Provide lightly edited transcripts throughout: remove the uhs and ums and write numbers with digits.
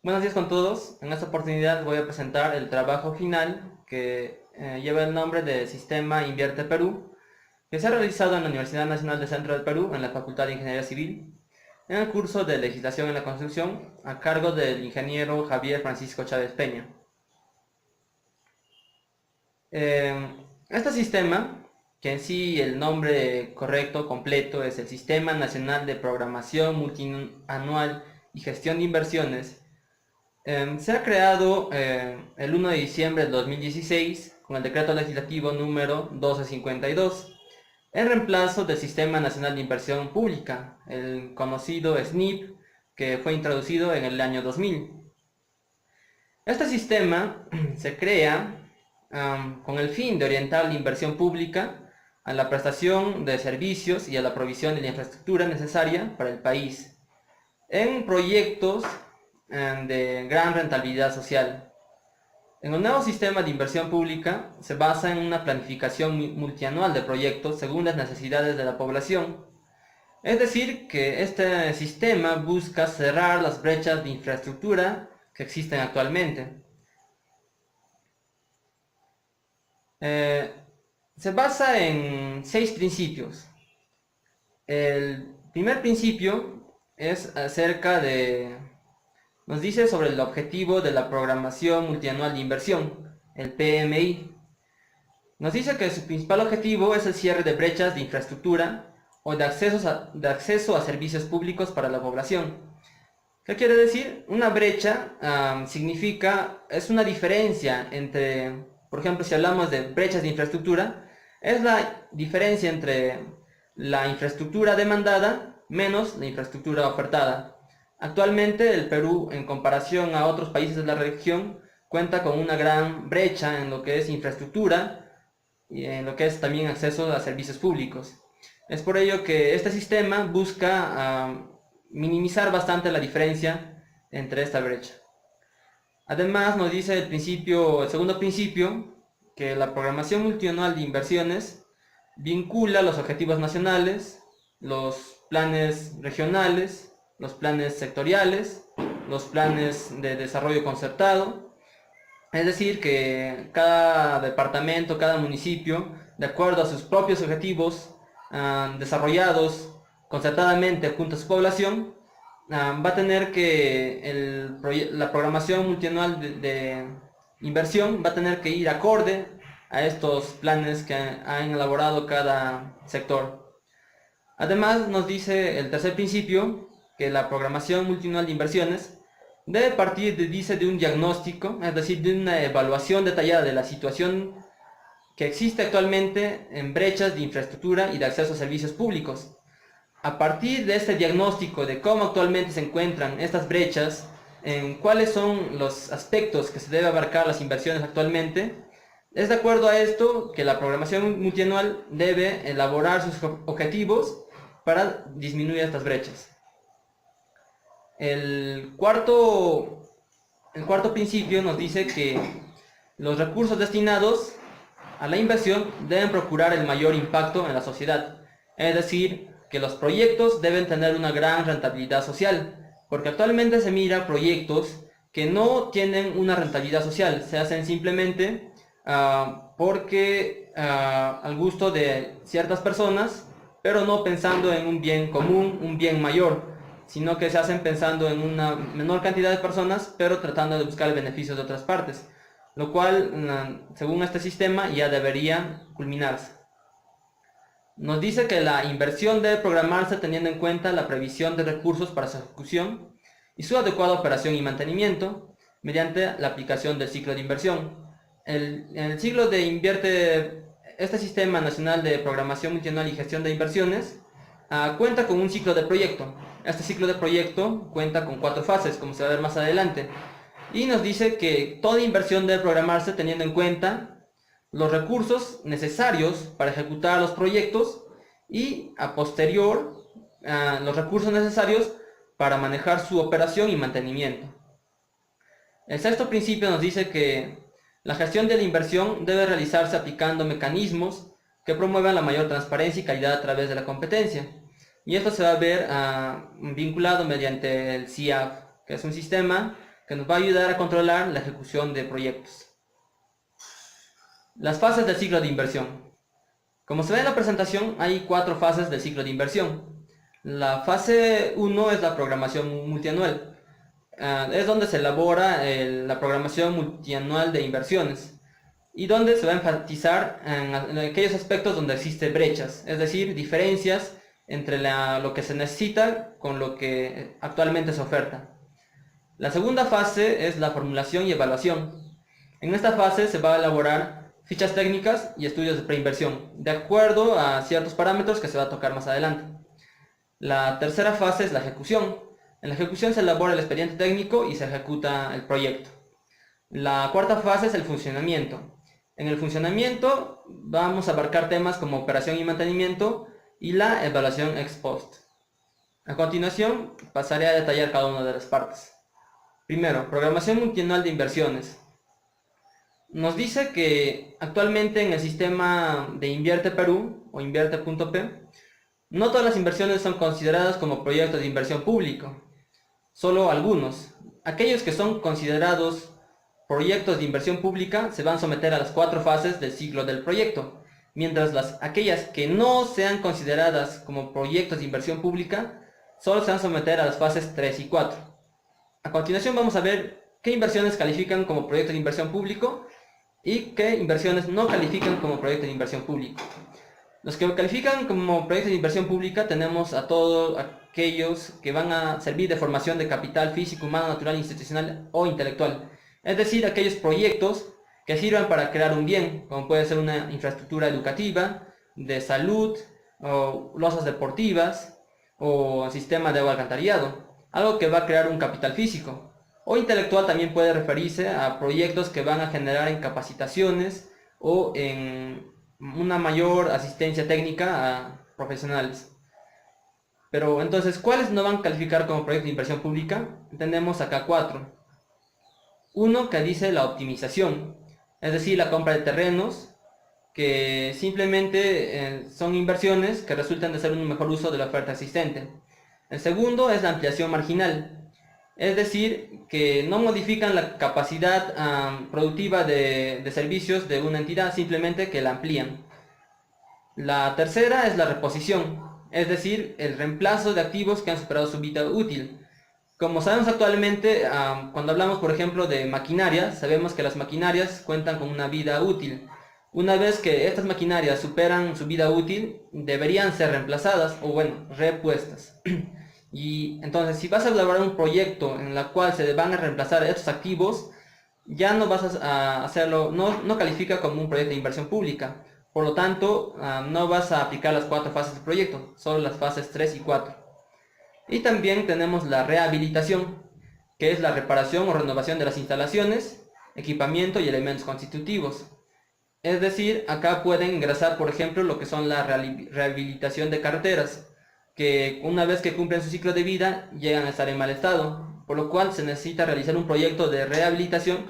Buenos días con todos. En esta oportunidad voy a presentar el trabajo final que lleva el nombre de Sistema Invierte Perú, que se ha realizado en la Universidad Nacional del Centro del Perú, en la Facultad de Ingeniería Civil, en el curso de Legislación en la Construcción, a cargo del ingeniero Javier Francisco Chávez Peña. Este sistema, que en sí el nombre correcto, completo, es el Sistema Nacional de Programación Multianual y Gestión de Inversiones, se ha creado el 1 de diciembre del 2016 con el decreto legislativo número 1252, en reemplazo del Sistema Nacional de Inversión Pública, el conocido SNIP, que fue introducido en el año 2000. Este sistema se crea con el fin de orientar la inversión pública a la prestación de servicios y a la provisión de la infraestructura necesaria para el país, en proyectos de gran rentabilidad social. En el nuevo sistema de inversión pública se basa en una planificación multianual de proyectos según las necesidades de la población. Es decir, que este sistema busca cerrar las brechas de infraestructura que existen actualmente. Eh, Se basa en 6 principios. El primer principio es acerca de nos dice sobre el objetivo de la programación multianual de inversión, el PMI. Nos dice que su principal objetivo es el cierre de brechas de infraestructura o de acceso a servicios públicos para la población. ¿Qué quiere decir? Una brecha es una diferencia entre, por ejemplo, si hablamos de brechas de infraestructura, es la diferencia entre la infraestructura demandada menos la infraestructura ofertada. Actualmente el Perú, en comparación a otros países de la región, cuenta con una gran brecha en lo que es infraestructura y en lo que es también acceso a servicios públicos. Es por ello que este sistema busca minimizar bastante la diferencia entre esta brecha. Además nos dice el segundo principio, que la programación multianual de inversiones vincula los objetivos nacionales, los planes regionales, los planes sectoriales, los planes de desarrollo concertado. Es decir, que cada departamento, cada municipio, de acuerdo a sus propios objetivos desarrollados concertadamente junto a su población, va a tener que la programación multianual de inversión va a tener que ir acorde a estos planes que han elaborado cada sector. Además nos dice el tercer principio que la programación multianual de inversiones debe partir de un diagnóstico, es decir, de una evaluación detallada de la situación que existe actualmente en brechas de infraestructura y de acceso a servicios públicos. A partir de este diagnóstico de cómo actualmente se encuentran estas brechas, en cuáles son los aspectos que se debe abarcar las inversiones actualmente, es de acuerdo a esto que la programación multianual debe elaborar sus objetivos para disminuir estas brechas. El cuarto principio nos dice que los recursos destinados a la inversión deben procurar el mayor impacto en la sociedad, es decir, que los proyectos deben tener una gran rentabilidad social, porque actualmente se mira proyectos que no tienen una rentabilidad social, se hacen simplemente porque al gusto de ciertas personas, pero no pensando en un bien común, un bien mayor, sino que se hacen pensando en una menor cantidad de personas, pero tratando de buscar el beneficio de otras partes, lo cual, según este sistema, ya debería culminarse. Nos dice que la inversión debe programarse teniendo en cuenta la previsión de recursos para su ejecución y su adecuada operación y mantenimiento mediante la aplicación del ciclo de inversión. En el ciclo de invierte, este Sistema Nacional de Programación Multianual y Gestión de Inversiones cuenta con un ciclo de proyecto. Este ciclo de proyecto cuenta con 4 fases, como se va a ver más adelante, y nos dice que toda inversión debe programarse teniendo en cuenta los recursos necesarios para ejecutar los proyectos y a posterior los recursos necesarios para manejar su operación y mantenimiento. El sexto principio nos dice que la gestión de la inversión debe realizarse aplicando mecanismos que promuevan la mayor transparencia y calidad a través de la competencia. Y esto se va a ver vinculado mediante el CIAF, que es un sistema que nos va a ayudar a controlar la ejecución de proyectos. Las fases del ciclo de inversión. Como se ve en la presentación, hay 4 fases del ciclo de inversión. La fase 1 es la programación multianual. Es donde se elabora la programación multianual de inversiones y donde se va a enfatizar en aquellos aspectos donde existen brechas, es decir, diferencias entre lo que se necesita con lo que actualmente se oferta. La segunda fase es la formulación y evaluación. En esta fase se va a elaborar fichas técnicas y estudios de preinversión, de acuerdo a ciertos parámetros que se va a tocar más adelante. La tercera fase es la ejecución. En la ejecución se elabora el expediente técnico y se ejecuta el proyecto. La cuarta fase es el funcionamiento. En el funcionamiento vamos a abarcar temas como operación y mantenimiento y la evaluación ex post. A continuación pasaré a detallar cada una de las partes. Primero, programación multianual de inversiones. Nos dice que actualmente en el sistema de Invierte Perú o Invierte.p, no todas las inversiones son consideradas como proyectos de inversión público, solo algunos. Aquellos que son considerados proyectos de inversión pública se van a someter a las 4 fases del ciclo del proyecto, mientras aquellas que no sean consideradas como proyectos de inversión pública solo se van a someter a las fases 3 y 4. A continuación vamos a ver qué inversiones califican como proyecto de inversión público y qué inversiones no califican como proyecto de inversión público. Los que califican como proyectos de inversión pública tenemos a todos aquellos que van a servir de formación de capital físico, humano, natural, institucional o intelectual. Es decir, aquellos proyectos que sirvan para crear un bien, como puede ser una infraestructura educativa, de salud, o losas deportivas, o sistema de agua alcantarillado, algo que va a crear un capital físico. O intelectual también puede referirse a proyectos que van a generar en capacitaciones o en una mayor asistencia técnica a profesionales. Pero entonces, ¿cuáles no van a calificar como proyecto de inversión pública? Tenemos acá 4. Uno que dice la optimización, es decir, la compra de terrenos, que simplemente son inversiones que resultan de ser un mejor uso de la oferta existente. El segundo es la ampliación marginal, es decir, que no modifican la capacidad productiva de servicios de una entidad, simplemente que la amplían. La tercera es la reposición, es decir, el reemplazo de activos que han superado su vida útil. Como sabemos actualmente, cuando hablamos por ejemplo de maquinarias, sabemos que las maquinarias cuentan con una vida útil. Una vez que estas maquinarias superan su vida útil, deberían ser reemplazadas o bueno, repuestas. Y entonces, si vas a elaborar un proyecto en el cual se van a reemplazar estos activos, ya no vas a hacerlo, no califica como un proyecto de inversión pública. Por lo tanto, no vas a aplicar las 4 fases del proyecto, solo las fases 3 y 4. Y también tenemos la rehabilitación, que es la reparación o renovación de las instalaciones, equipamiento y elementos constitutivos. Es decir, acá pueden ingresar, por ejemplo, lo que son la rehabilitación de carreteras, que una vez que cumplen su ciclo de vida llegan a estar en mal estado, por lo cual se necesita realizar un proyecto de rehabilitación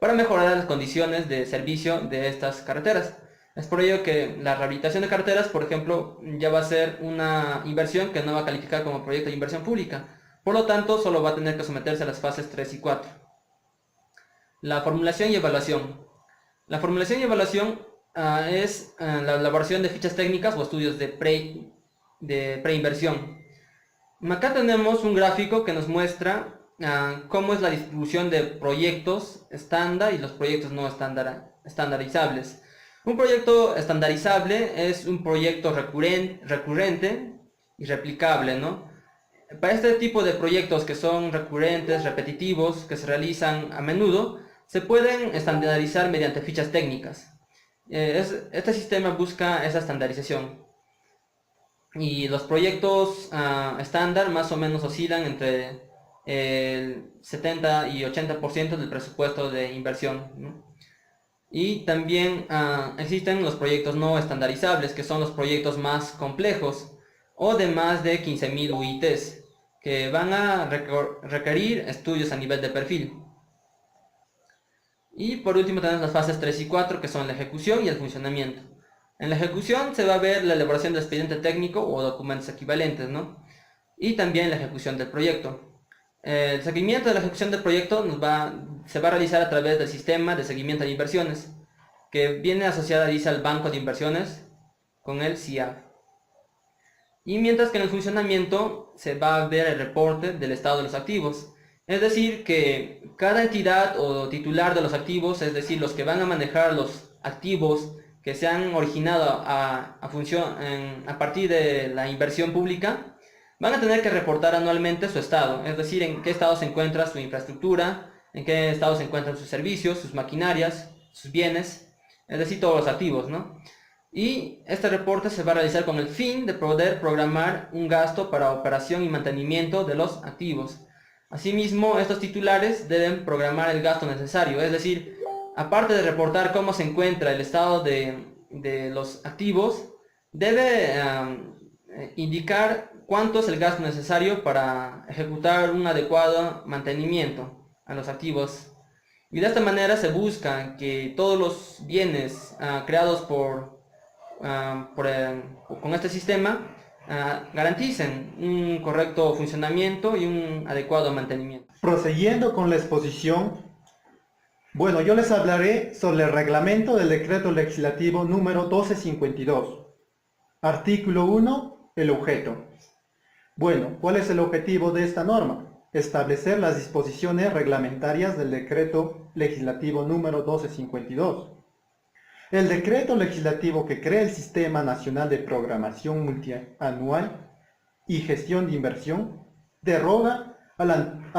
para mejorar las condiciones de servicio de estas carreteras. Es por ello que la rehabilitación de carreteras, por ejemplo, ya va a ser una inversión que no va a calificar como proyecto de inversión pública. Por lo tanto, solo va a tener que someterse a las fases 3 y 4. La formulación y evaluación. La formulación y evaluación es la elaboración de fichas técnicas o estudios de preinversión. Acá tenemos un gráfico que nos muestra cómo es la distribución de proyectos estándar y los proyectos no estandarizables. Un proyecto estandarizable es un proyecto recurrente y replicable, ¿no? Para este tipo de proyectos que son recurrentes, repetitivos, que se realizan a menudo, se pueden estandarizar mediante fichas técnicas. Este sistema busca esa estandarización. Y los proyectos estándar más o menos oscilan entre el 70 y 80% del presupuesto de inversión, ¿no? Y también existen los proyectos no estandarizables, que son los proyectos más complejos o de más de 15.000 UITs, que van a requerir estudios a nivel de perfil. Y por último tenemos las fases 3 y 4, que son la ejecución y el funcionamiento. En la ejecución se va a ver la elaboración del expediente técnico o documentos equivalentes, ¿no? Y también la ejecución del proyecto. El seguimiento de la ejecución del proyecto se va a realizar a través del sistema de seguimiento de inversiones, que viene asociada, dice, al banco de inversiones con el CIAF. Y mientras que en el funcionamiento se va a ver el reporte del estado de los activos. Es decir, que cada entidad o titular de los activos, es decir, los que van a manejar los activos que se han originado a partir de la inversión pública, van a tener que reportar anualmente su estado, es decir, en qué estado se encuentra su infraestructura, en qué estado se encuentran sus servicios, sus maquinarias, sus bienes, es decir, todos los activos, ¿no? Y este reporte se va a realizar con el fin de poder programar un gasto para operación y mantenimiento de los activos. Asimismo, estos titulares deben programar el gasto necesario, es decir, aparte de reportar cómo se encuentra el estado de los activos, debe indicar cuánto es el gasto necesario para ejecutar un adecuado mantenimiento a los activos. Y de esta manera se busca que todos los bienes creados con este sistema garanticen un correcto funcionamiento y un adecuado mantenimiento. Prosiguiendo con la exposición, bueno, yo les hablaré sobre el reglamento del decreto legislativo número 1252. Artículo 1, el objeto. Bueno, ¿cuál es el objetivo de esta norma? Establecer las disposiciones reglamentarias del decreto legislativo número 1252. El decreto legislativo que crea el Sistema Nacional de Programación Multianual y Gestión de Inversión deroga a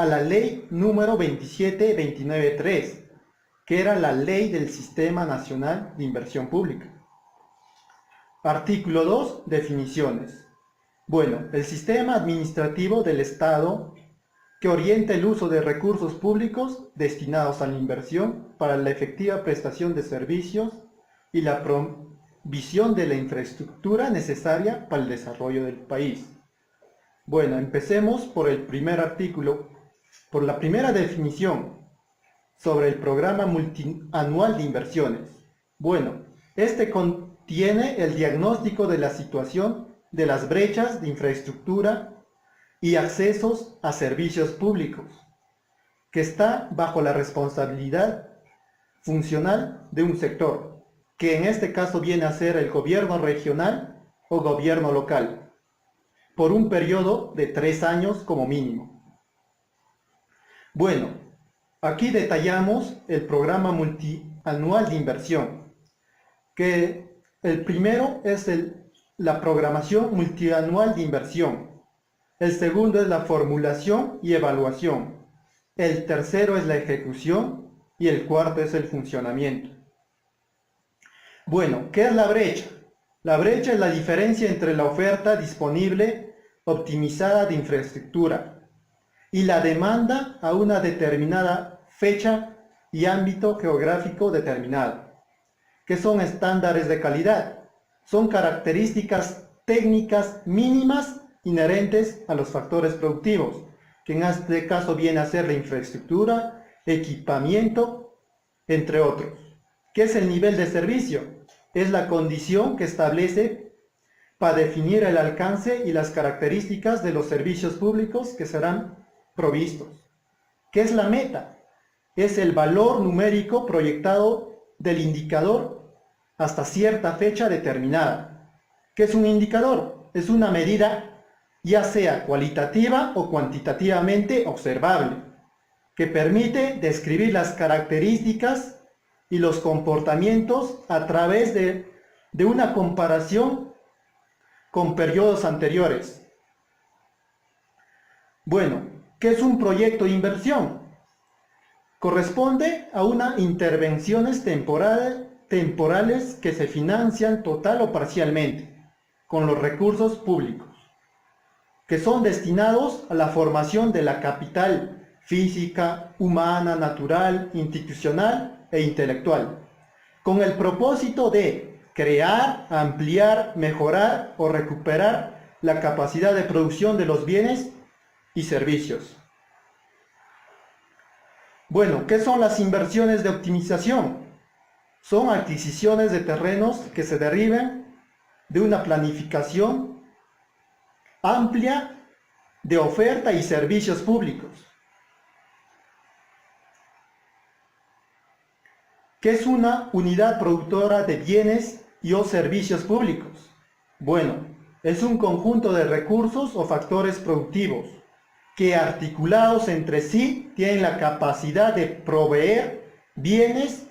la ley número 27293, que era la ley del Sistema Nacional de Inversión Pública. Artículo 2. Definiciones. Bueno, el sistema administrativo del Estado que orienta el uso de recursos públicos destinados a la inversión para la efectiva prestación de servicios y la provisión de la infraestructura necesaria para el desarrollo del país. Bueno, empecemos por el primer artículo, por la primera definición sobre el programa multianual de inversiones. Bueno, este contiene el diagnóstico de la situación de las brechas de infraestructura y accesos a servicios públicos, que está bajo la responsabilidad funcional de un sector, que en este caso viene a ser el gobierno regional o gobierno local, por un periodo de 3 años como mínimo. Bueno, aquí detallamos el programa multianual de inversión, que el primero es la programación multianual de inversión, el segundo es la formulación y evaluación, el tercero es la ejecución y el cuarto es el funcionamiento. Bueno, ¿qué es la brecha? La brecha es la diferencia entre la oferta disponible optimizada de infraestructura y la demanda a una determinada fecha y ámbito geográfico determinado. ¿Qué son estándares de calidad? Son características técnicas mínimas inherentes a los factores productivos, que en este caso viene a ser la infraestructura, equipamiento, entre otros. ¿Qué es el nivel de servicio? Es la condición que establece para definir el alcance y las características de los servicios públicos que serán provistos. ¿Qué es la meta? Es el valor numérico proyectado del indicador hasta cierta fecha determinada. ¿Qué es un indicador? Es una medida ya sea cualitativa o cuantitativamente observable, que permite describir las características y los comportamientos a través de una comparación con periodos anteriores. Bueno, ¿qué es un proyecto de inversión? Corresponde a unas intervenciones temporales que se financian total o parcialmente con los recursos públicos, que son destinados a la formación de la capital física, humana, natural, institucional e intelectual, con el propósito de crear, ampliar, mejorar o recuperar la capacidad de producción de los bienes y servicios. Bueno, ¿qué son las inversiones de optimización? Son adquisiciones de terrenos que se derivan de una planificación amplia de oferta y servicios públicos, ¿Qué es una unidad productora de bienes y o servicios públicos? Bueno, es un conjunto de recursos o factores productivos que articulados entre sí tienen la capacidad de proveer bienes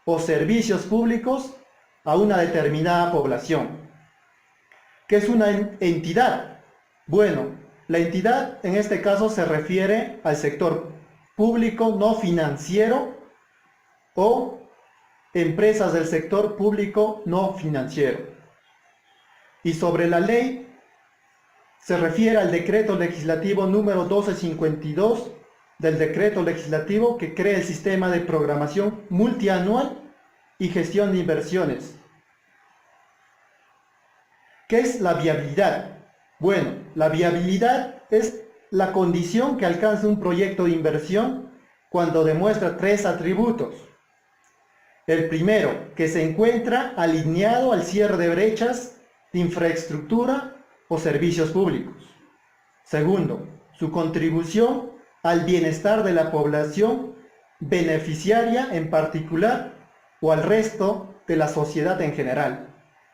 o servicios públicos a una determinada población. ¿Qué es una entidad? Bueno, la entidad en este caso se refiere al sector público no financiero o empresas del sector público no financiero. Y sobre la ley, se refiere al decreto legislativo número 1252 del decreto legislativo que crea el sistema de programación multianual y gestión de inversiones. ¿Qué es la viabilidad? Bueno, la viabilidad es la condición que alcanza un proyecto de inversión cuando demuestra tres atributos. El primero, que se encuentra alineado al cierre de brechas de infraestructura o servicios públicos. Segundo, su contribución al bienestar de la población beneficiaria en particular o al resto de la sociedad en general.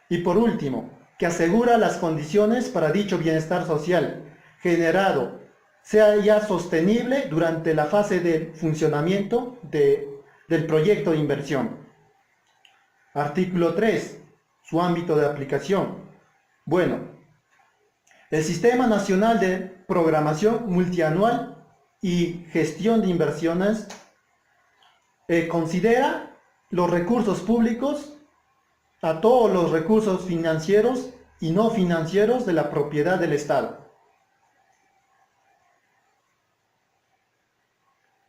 Y por último, que asegura las condiciones para dicho bienestar social generado sea ya sostenible durante la fase de funcionamiento del proyecto de inversión. Artículo 3. Su ámbito de aplicación. Bueno, el Sistema Nacional de Programación Multianual y Gestión de Inversiones considera los recursos públicos a todos los recursos financieros y no financieros de la propiedad del Estado.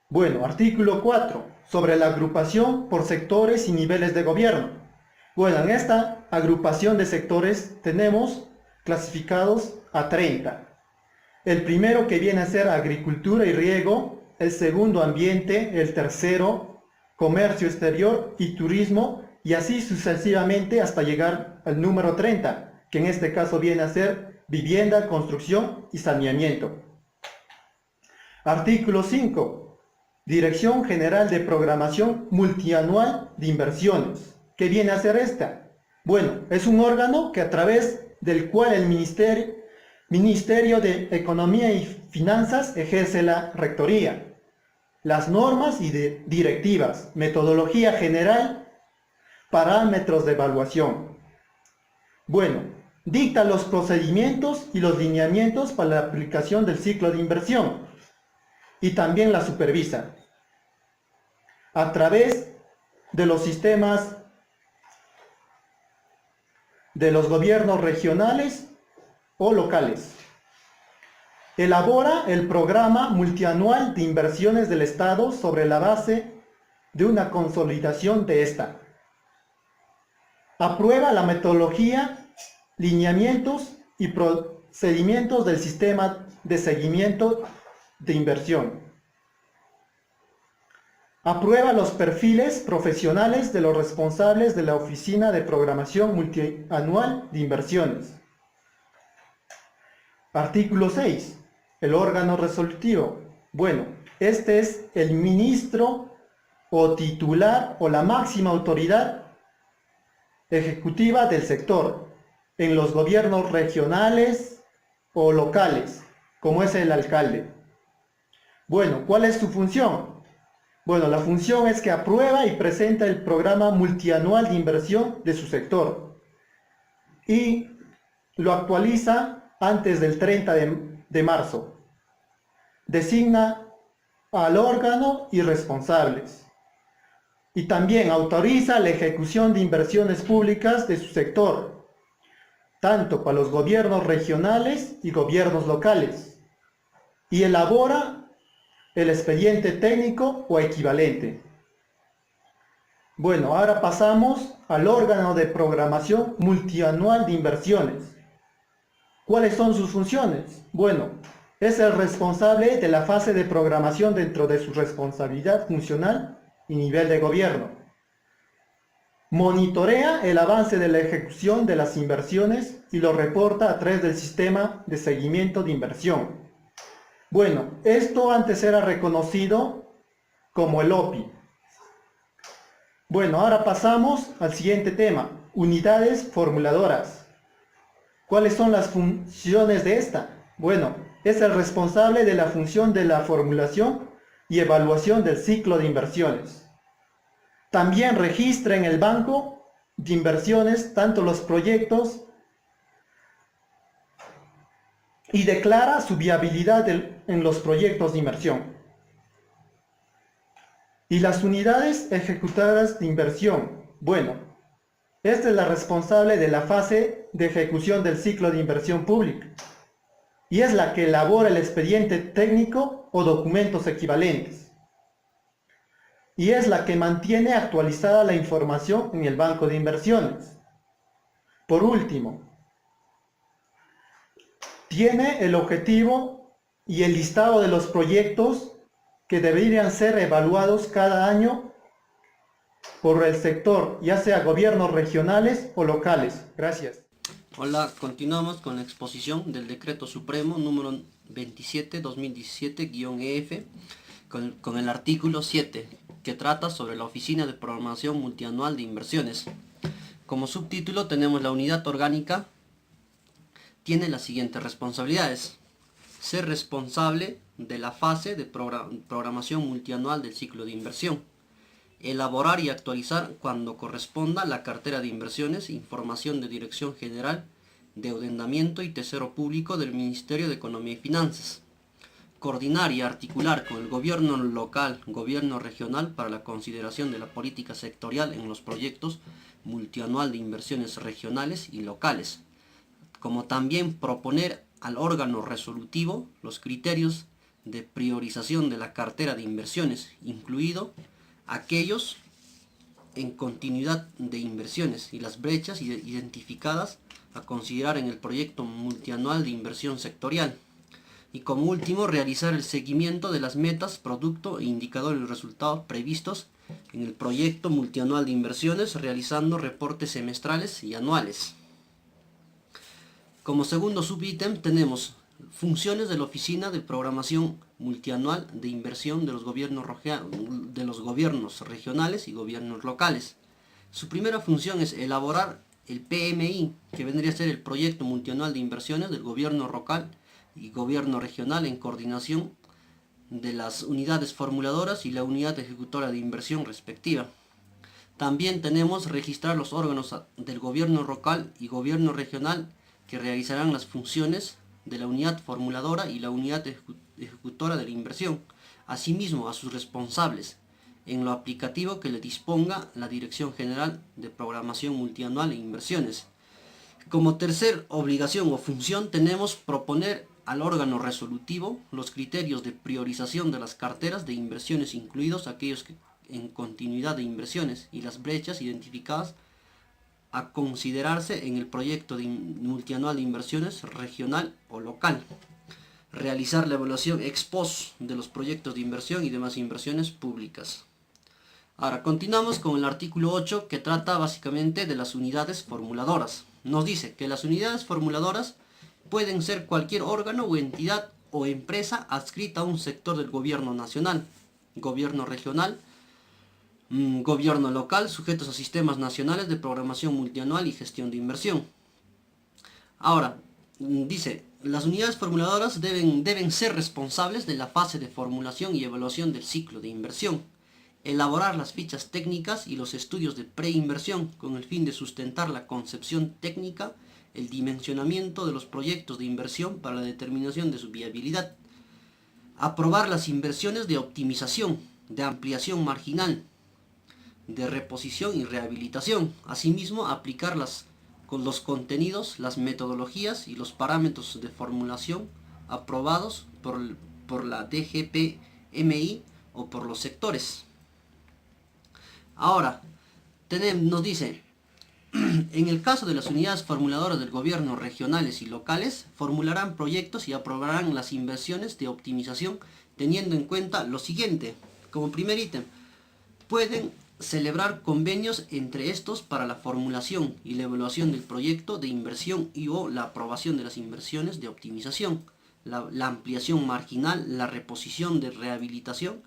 Bueno, artículo 4, sobre la agrupación por sectores y niveles de gobierno. Bueno, en esta agrupación de sectores tenemos clasificados a 30. El primero que viene a ser agricultura y riego, el segundo ambiente, el tercero comercio exterior y turismo, y así sucesivamente hasta llegar al número 30, que en este caso viene a ser vivienda, construcción y saneamiento. Artículo 5. Dirección General de Programación Multianual de Inversiones. ¿Qué viene a ser esta? Bueno, es un órgano que a través del cual el Ministerio de Economía y Finanzas ejerce la rectoría, las normas y directivas, metodología general, parámetros de evaluación. Bueno, dicta los procedimientos y los lineamientos para la aplicación del ciclo de inversión y también la supervisa a través de los sistemas de los gobiernos regionales o locales. Elabora el programa multianual de inversiones del Estado sobre la base de una consolidación de esta. Aprueba la metodología, lineamientos y procedimientos del sistema de seguimiento de inversión. Aprueba los perfiles profesionales de los responsables de la Oficina de Programación Multianual de Inversiones. Artículo 6. El órgano resolutivo. Bueno, este es el ministro o titular o la máxima autoridad ejecutiva del sector en los gobiernos regionales o locales, como es el alcalde. Bueno, ¿cuál es su función? Bueno, la función es que aprueba y presenta el programa multianual de inversión de su sector y lo actualiza antes del 30 de marzo. Designa al órgano y responsables. Y también autoriza la ejecución de inversiones públicas de su sector, tanto para los gobiernos regionales y gobiernos locales. Y elabora el expediente técnico o equivalente. Bueno, ahora pasamos al órgano de programación multianual de inversiones. ¿Cuáles son sus funciones? Bueno, es el responsable de la fase de programación dentro de su responsabilidad funcional y nivel de gobierno. Monitorea el avance de la ejecución de las inversiones y lo reporta a través del sistema de seguimiento de inversión. Bueno, esto antes era reconocido como el OPI. Bueno, ahora pasamos al siguiente tema, unidades formuladoras. ¿Cuáles son las funciones de esta? Bueno, es el responsable de la función de la formulación y evaluación del ciclo de inversiones. También registra en el banco de inversiones tanto los proyectos y declara su viabilidad en los proyectos de inversión. Y las unidades ejecutadoras de inversión. Bueno, esta es la responsable de la fase de ejecución del ciclo de inversión pública y es la que elabora el expediente técnico o documentos equivalentes. Y es la que mantiene actualizada la información en el banco de inversiones. Por último, tiene el objetivo y el listado de los proyectos que deberían ser evaluados cada año por el sector, ya sea gobiernos regionales o locales. Gracias. Hola, continuamos con la exposición del Decreto Supremo número 27-2017-EF con el artículo 7, que trata sobre la Oficina de Programación Multianual de Inversiones. Como subtítulo tenemos la unidad orgánica. Tiene las siguientes responsabilidades: ser responsable de la fase de programación multianual del ciclo de inversión, elaborar y actualizar cuando corresponda la cartera de inversiones, información de Dirección General de Endeudamiento y Tesoro Público del Ministerio de Economía y Finanzas, coordinar y articular con el gobierno local, gobierno regional para la consideración de la política sectorial en los proyectos multianual de inversiones regionales y locales, como también proponer al órgano resolutivo los criterios de priorización de la cartera de inversiones, incluido aquellos en continuidad de inversiones y las brechas identificadas a considerar en el proyecto multianual de inversión sectorial. Y como último, realizar el seguimiento de las metas, producto e indicadores y resultados previstos en el proyecto multianual de inversiones, realizando reportes semestrales y anuales. Como segundo subítem tenemos funciones de la Oficina de Programación Multianual de Inversión de los gobiernos regionales y gobiernos locales. Su primera función es elaborar el PMI, que vendría a ser el Proyecto Multianual de Inversiones del gobierno local y gobierno regional en coordinación de las unidades formuladoras y la unidad ejecutora de inversión respectiva. También tenemos registrar los órganos del gobierno local y gobierno regional que realizarán las funciones de la unidad formuladora y la unidad ejecutora de la inversión, asimismo a sus responsables, en lo aplicativo que le disponga la Dirección General de Programación Multianual e Inversiones. Como tercer obligación o función tenemos proponer al órgano resolutivo los criterios de priorización de las carteras de inversiones, incluidos aquellos que en continuidad de inversiones, y las brechas identificadas a considerarse en el proyecto multianual de inversiones regional o local. Realizar la evaluación ex post de los proyectos de inversión y demás inversiones públicas. Ahora continuamos con el artículo 8, que trata básicamente de las unidades formuladoras. Nos dice que las unidades formuladoras pueden ser cualquier órgano o entidad o empresa adscrita a un sector del gobierno nacional, gobierno regional, gobierno local, sujetos a sistemas nacionales de programación multianual y gestión de inversión. Ahora, dice, las unidades formuladoras deben ser responsables de la fase de formulación y evaluación del ciclo de inversión, elaborar las fichas técnicas y los estudios de preinversión con el fin de sustentar la concepción técnica, el dimensionamiento de los proyectos de inversión para la determinación de su viabilidad, aprobar las inversiones de optimización, de ampliación marginal, de reposición y rehabilitación, asimismo aplicar con los contenidos, las metodologías y los parámetros de formulación aprobados por la DGPMI o por los sectores. Ahora, nos dice, en el caso de las unidades formuladoras del gobierno regionales y locales, formularán proyectos y aprobarán las inversiones de optimización teniendo en cuenta lo siguiente. Como primer ítem, pueden celebrar convenios entre estos para la formulación y la evaluación del proyecto de inversión y o la aprobación de las inversiones de optimización, la ampliación marginal, la reposición de rehabilitación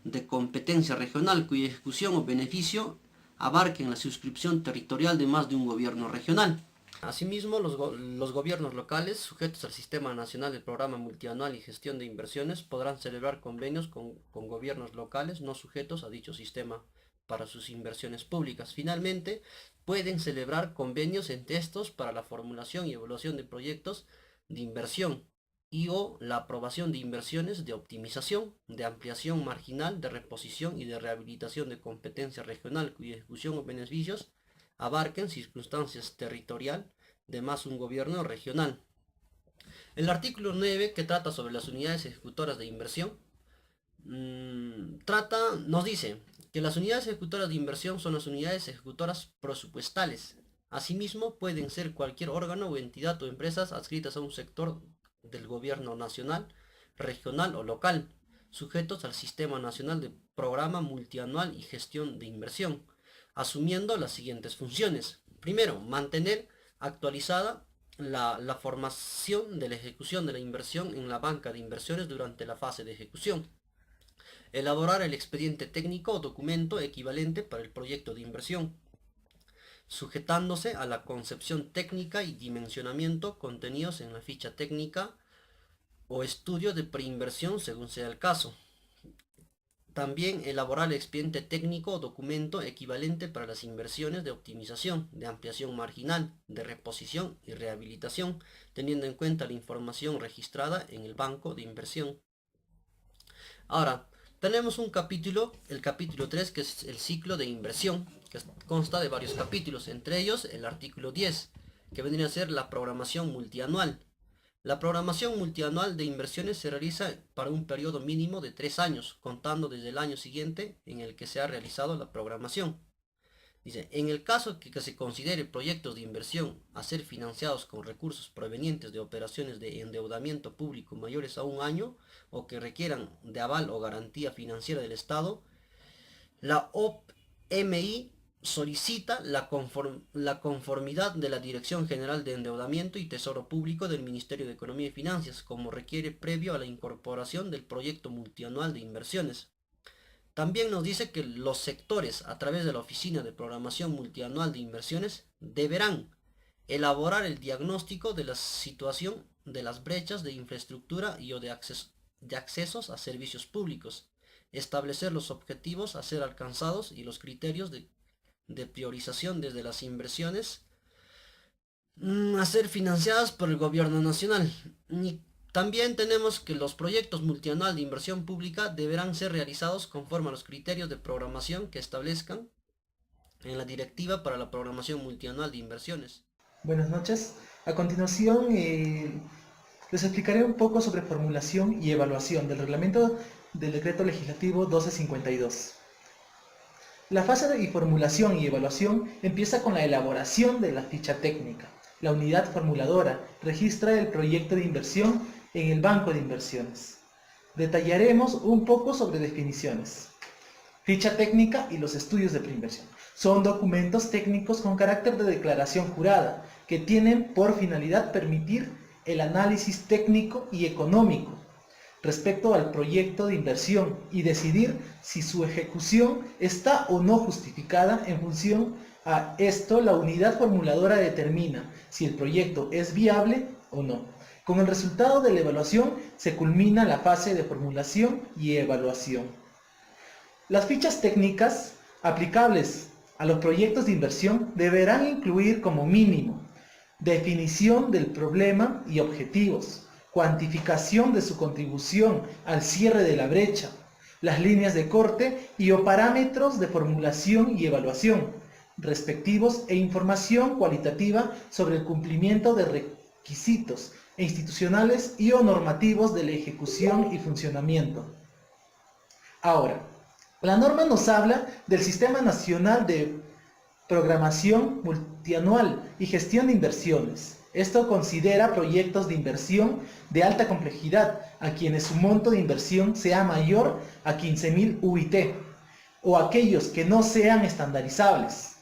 de competencia regional cuya ejecución o beneficio abarquen la suscripción territorial de más de un gobierno regional. Asimismo, los gobiernos locales, sujetos al Sistema Nacional del Programa Multianual y Gestión de Inversiones, podrán celebrar convenios con gobiernos locales no sujetos a dicho sistema para sus inversiones públicas. Finalmente, pueden celebrar convenios entre estos para la formulación y evaluación de proyectos de inversión y o la aprobación de inversiones de optimización, de ampliación marginal, de reposición y de rehabilitación de competencia regional cuya ejecución o beneficios abarquen circunstancias territorial de más un gobierno regional. El artículo 9, que trata sobre las unidades ejecutoras de inversión, nos dice que las unidades ejecutoras de inversión son las unidades ejecutoras presupuestales. Asimismo, pueden ser cualquier órgano o entidad o empresas adscritas a un sector del gobierno nacional, regional o local, sujetos al Sistema Nacional de Programa Multianual y Gestión de Inversión, asumiendo las siguientes funciones. Primero, mantener actualizada la formación de la ejecución de la inversión en la banca de inversiones durante la fase de ejecución. Elaborar el expediente técnico o documento equivalente para el proyecto de inversión, sujetándose a la concepción técnica y dimensionamiento contenidos en la ficha técnica o estudio de preinversión según sea el caso. También elaborar el expediente técnico o documento equivalente para las inversiones de optimización, de ampliación marginal, de reposición y rehabilitación, teniendo en cuenta la información registrada en el banco de inversión. Ahora, tenemos un capítulo, el capítulo 3, que es el ciclo de inversión, que consta de varios capítulos, entre ellos el artículo 10, que vendría a ser la programación multianual. La programación multianual de inversiones se realiza para un periodo mínimo de 3 años, contando desde el año siguiente en el que se ha realizado la programación. Dice, en el caso que se considere proyectos de inversión a ser financiados con recursos provenientes de operaciones de endeudamiento público mayores a un año o que requieran de aval o garantía financiera del Estado, la OPMI solicita la conformidad de la Dirección General de Endeudamiento y Tesoro Público del Ministerio de Economía y Finanzas, como requiere previo a la incorporación del proyecto multianual de inversiones. También nos dice que los sectores, a través de la Oficina de Programación Multianual de Inversiones, deberán elaborar el diagnóstico de la situación de las brechas de infraestructura y o de accesos a servicios públicos, establecer los objetivos a ser alcanzados y los criterios de priorización desde las inversiones a ser financiadas por el gobierno nacional. Y también tenemos que los proyectos multianual de inversión pública deberán ser realizados conforme a los criterios de programación que establezcan en la Directiva para la Programación Multianual de Inversiones. Buenas noches. A continuación les explicaré un poco sobre formulación y evaluación del reglamento del Decreto Legislativo 1252. La fase de formulación y evaluación empieza con la elaboración de la ficha técnica. La unidad formuladora registra el proyecto de inversión en el banco de inversiones. Detallaremos un poco sobre definiciones. Ficha técnica y los estudios de preinversión. Son documentos técnicos con carácter de declaración jurada que tienen por finalidad permitir el análisis técnico y económico respecto al proyecto de inversión y decidir si su ejecución está o no justificada. En función a esto, la unidad formuladora determina si el proyecto es viable o no. Con el resultado de la evaluación se culmina la fase de formulación y evaluación. Las fichas técnicas aplicables a los proyectos de inversión deberán incluir como mínimo definición del problema y objetivos, cuantificación de su contribución al cierre de la brecha, las líneas de corte y o parámetros de formulación y evaluación respectivos e información cualitativa sobre el cumplimiento de requisitos institucionales y o normativos de la ejecución y funcionamiento. Ahora, la norma nos habla del Sistema Nacional de Programación Multianual y Gestión de Inversiones. Esto considera proyectos de inversión de alta complejidad a quienes su monto de inversión sea mayor a 15.000 UIT o aquellos que no sean estandarizables.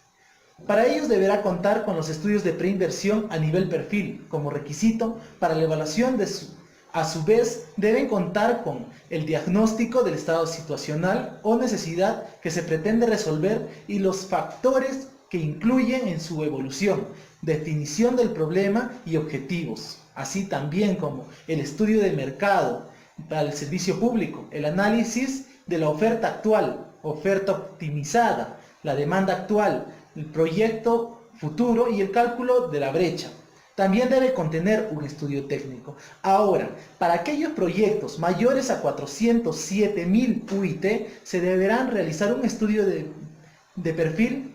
Para ellos deberá contar con los estudios de preinversión a nivel perfil como requisito para la evaluación de su A su vez, deben contar con el diagnóstico del estado situacional o necesidad que se pretende resolver y los factores que incluyen en su evolución, definición del problema y objetivos, así también como el estudio del mercado para el servicio público, el análisis de la oferta actual, oferta optimizada, la demanda actual, el proyecto futuro y el cálculo de la brecha. También debe contener un estudio técnico. Ahora, para aquellos proyectos mayores a 407.000 UIT, se deberán realizar un estudio de perfil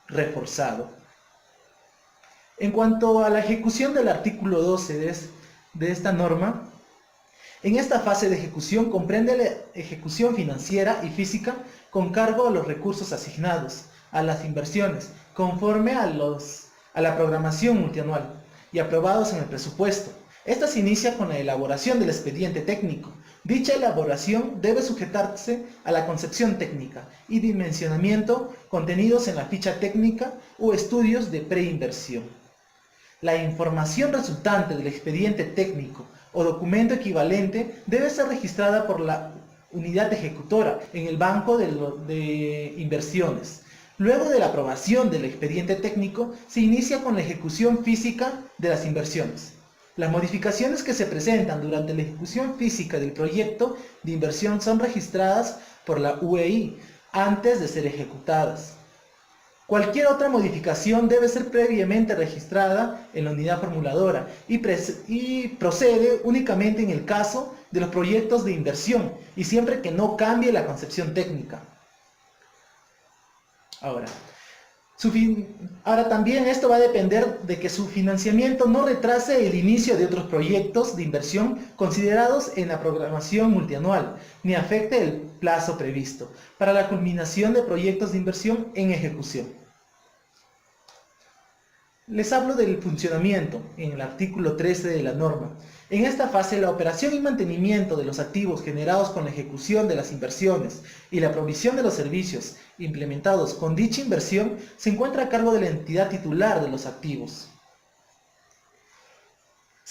reforzado. En cuanto a la ejecución del artículo 12 de esta norma, en esta fase de ejecución comprende la ejecución financiera y física con cargo a los recursos asignados, a las inversiones, conforme a la programación multianual y aprobados en el presupuesto. Esta se inicia con la elaboración del expediente técnico. Dicha elaboración debe sujetarse a la concepción técnica y dimensionamiento contenidos en la ficha técnica o estudios de preinversión. La información resultante del expediente técnico o documento equivalente debe ser registrada por la unidad ejecutora en el banco de inversiones. Luego de la aprobación del expediente técnico, se inicia con la ejecución física de las inversiones. Las modificaciones que se presentan durante la ejecución física del proyecto de inversión son registradas por la UEI antes de ser ejecutadas. Cualquier otra modificación debe ser previamente registrada en la unidad formuladora y procede únicamente en el caso de los proyectos de inversión y siempre que no cambie la concepción técnica. Ahora también esto va a depender de que su financiamiento no retrase el inicio de otros proyectos de inversión considerados en la programación multianual, ni afecte el plazo previsto para la culminación de proyectos de inversión en ejecución. Les hablo del funcionamiento en el artículo 13 de la norma. En esta fase, la operación y mantenimiento de los activos generados con la ejecución de las inversiones y la provisión de los servicios implementados con dicha inversión se encuentra a cargo de la entidad titular de los activos.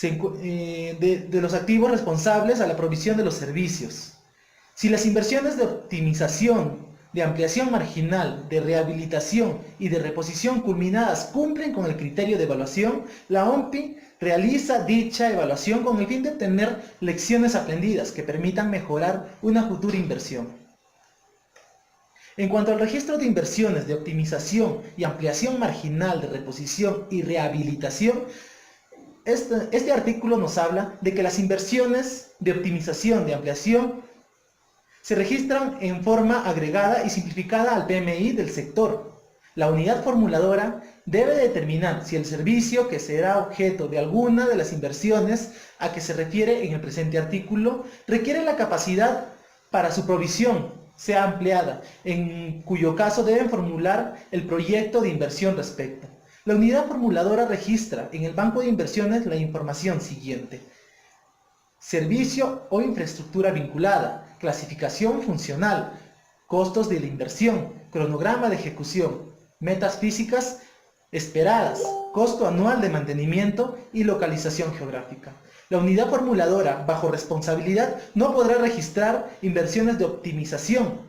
De los activos responsables a la provisión de los servicios. Si las inversiones de optimización, de ampliación marginal, de rehabilitación y de reposición culminadas cumplen con el criterio de evaluación, la OMPI realiza dicha evaluación con el fin de obtener lecciones aprendidas que permitan mejorar una futura inversión. En cuanto al registro de inversiones de optimización y ampliación marginal, de reposición y rehabilitación, este artículo nos habla de que las inversiones de optimización, de ampliación, se registran en forma agregada y simplificada al PMI del sector. La unidad formuladora debe determinar si el servicio que será objeto de alguna de las inversiones a que se refiere en el presente artículo requiere la capacidad para su provisión sea ampliada, en cuyo caso deben formular el proyecto de inversión respecto. La unidad formuladora registra en el banco de inversiones la información siguiente: servicio o infraestructura vinculada, clasificación funcional, costos de la inversión, cronograma de ejecución, metas físicas esperadas, costo anual de mantenimiento y localización geográfica. La unidad formuladora, bajo responsabilidad, no podrá registrar inversiones de optimización,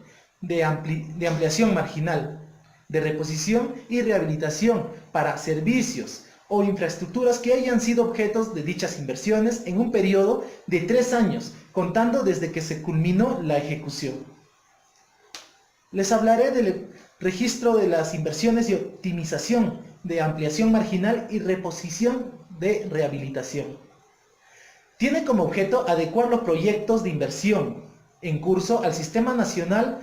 de ampliación marginal, de reposición y rehabilitación para servicios o infraestructuras que hayan sido objetos de dichas inversiones en un periodo de 3 años, contando desde que se culminó la ejecución. Les hablaré del registro de las inversiones de optimización, de ampliación marginal y reposición de rehabilitación. Tiene como objeto adecuar los proyectos de inversión en curso al Sistema Nacional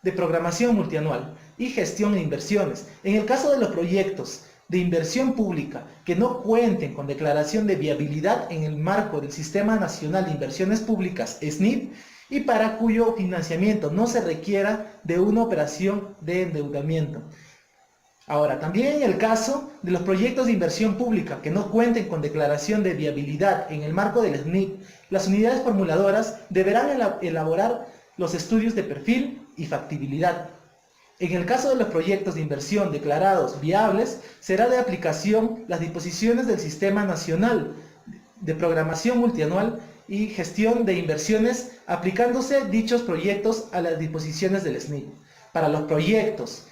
de Programación Multianual y Gestión de Inversiones. En el caso de los proyectos de inversión pública que no cuenten con declaración de viabilidad en el marco del Sistema Nacional de Inversiones Públicas, SNIP, y para cuyo financiamiento no se requiera de una operación de endeudamiento. Ahora, también en el caso de los proyectos de inversión pública que no cuenten con declaración de viabilidad en el marco del SNIP, las unidades formuladoras deberán elaborar los estudios de perfil y factibilidad. En el caso de los proyectos de inversión declarados viables, será de aplicación las disposiciones del Sistema Nacional de Programación Multianual y gestión de inversiones, aplicándose dichos proyectos a las disposiciones del SNIP. Para los proyectos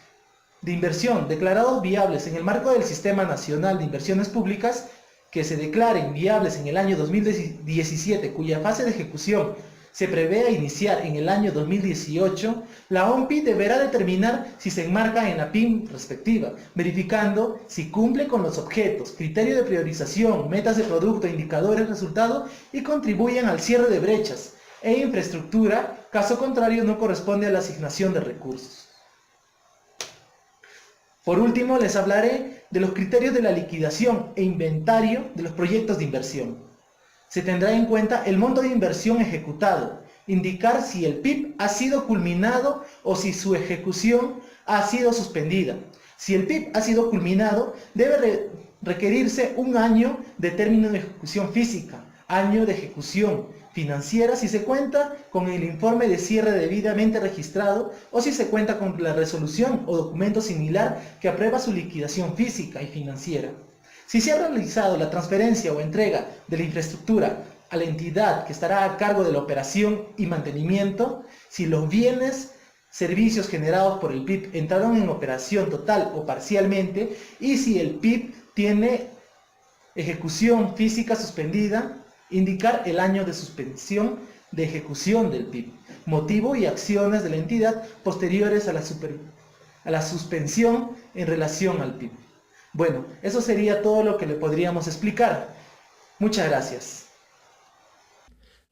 de inversión declarados viables en el marco del Sistema Nacional de Inversiones Públicas, que se declaren viables en el año 2017, cuya fase de ejecución se prevé iniciar en el año 2018, la OMPI deberá determinar si se enmarca en la PIM respectiva, verificando si cumple con los objetos, criterio de priorización, metas de producto, indicadores, resultado y contribuyen al cierre de brechas e infraestructura, caso contrario no corresponde a la asignación de recursos. Por último, les hablaré de los criterios de la liquidación e inventario de los proyectos de inversión. Se tendrá en cuenta el monto de inversión ejecutado, indicar si el PIB ha sido culminado o si su ejecución ha sido suspendida. Si el PIB ha sido culminado, debe requerirse un año de término de ejecución física, año de ejecución financiera si se cuenta con el informe de cierre debidamente registrado o si se cuenta con la resolución o documento similar que aprueba su liquidación física y financiera. Si se ha realizado la transferencia o entrega de la infraestructura a la entidad que estará a cargo de la operación y mantenimiento, si los bienes, servicios generados por el PIB entraron en operación total o parcialmente y si el PIB tiene ejecución física suspendida, indicar el año de suspensión de ejecución del PIB, motivo y acciones de la entidad posteriores a la suspensión en relación al PIB. Bueno, eso sería todo lo que le podríamos explicar. Muchas gracias.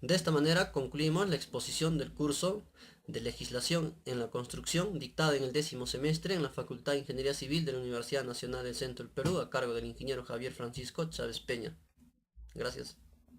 De esta manera concluimos la exposición del curso de Legislación en la Construcción dictada en el 10º semestre en la Facultad de Ingeniería Civil de la Universidad Nacional del Centro del Perú a cargo del ingeniero Javier Francisco Chávez Peña. Gracias.